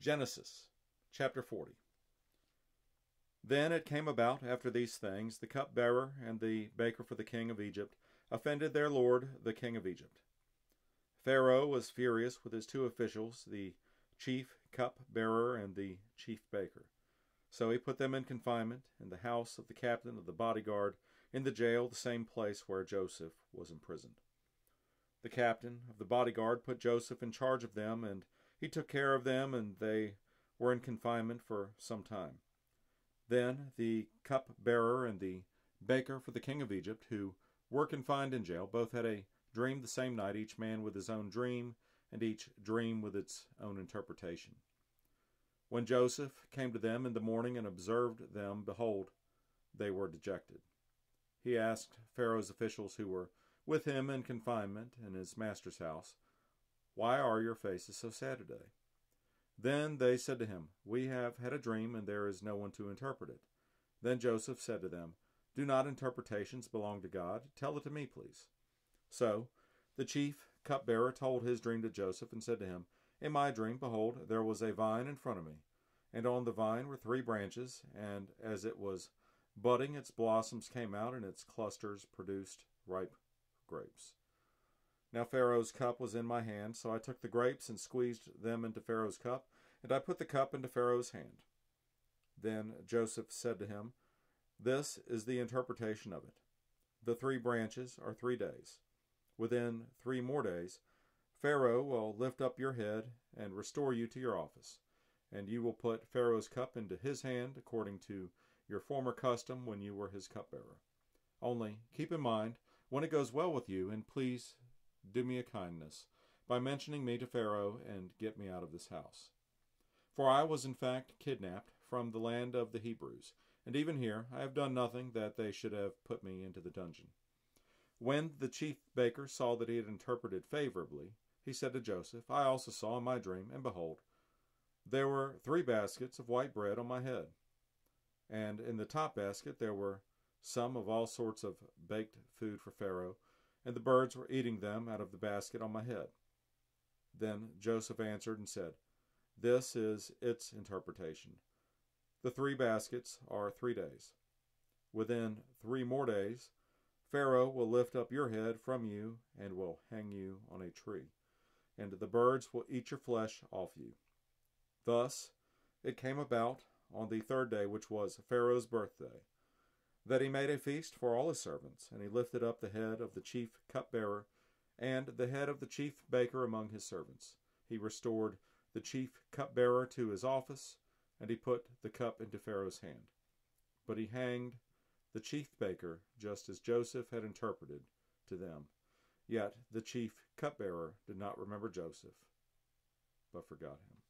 Genesis chapter 40. Then it came about after these things, the cupbearer and the baker for the king of Egypt offended their lord the king of Egypt. Pharaoh was furious with his two officials, the chief cupbearer and the chief baker. So he put them in confinement in the house of the captain of the bodyguard, in the jail, the same place where Joseph was imprisoned. The captain of the bodyguard put Joseph in charge of them, and he took care of them, and they were in confinement for some time. Then the cupbearer and the baker for the king of Egypt, who were confined in jail, both had a dream the same night, each man with his own dream, and each dream with its own interpretation. When Joseph came to them in the morning and observed them, behold, they were dejected. He asked Pharaoh's officials who were with him in confinement in his master's house, "Why are your faces so sad today?" Then they said to him, "We have had a dream, and there is no one to interpret it." Then Joseph said to them, "Do not interpretations belong to God? Tell it to me, please." So the chief cupbearer told his dream to Joseph and said to him, "In my dream, behold, there was a vine in front of me, and on the vine were 3 branches, and as it was budding, its blossoms came out, and its clusters produced ripe grapes. Now Pharaoh's cup was in my hand, so I took the grapes and squeezed them into Pharaoh's cup, and I put the cup into Pharaoh's hand." Then Joseph said to him, "This is the interpretation of it. The 3 branches are 3 days. Within 3 more days, Pharaoh will lift up your head and restore you to your office, and you will put Pharaoh's cup into his hand according to your former custom when you were his cupbearer. Only keep in mind, when it goes well with you, and please do me a kindness by mentioning me to Pharaoh and get me out of this house. For I was in fact kidnapped from the land of the Hebrews, and even here I have done nothing that they should have put me into the dungeon." When the chief baker saw that he had interpreted favorably, he said to Joseph, "I also saw in my dream, and behold, there were 3 baskets of white bread on my head, and in the top basket there were some of all sorts of baked food for Pharaoh, and the birds were eating them out of the basket on my head." Then Joseph answered and said, "This is its interpretation. The 3 baskets are 3 days. Within 3 more days, Pharaoh will lift up your head from you and will hang you on a tree, and the birds will eat your flesh off you." Thus it came about on the 3rd day, which was Pharaoh's birthday, that he made a feast for all his servants, and he lifted up the head of the chief cupbearer and the head of the chief baker among his servants. He restored the chief cupbearer to his office, and he put the cup into Pharaoh's hand. But he hanged the chief baker, just as Joseph had interpreted to them. Yet the chief cupbearer did not remember Joseph, but forgot him.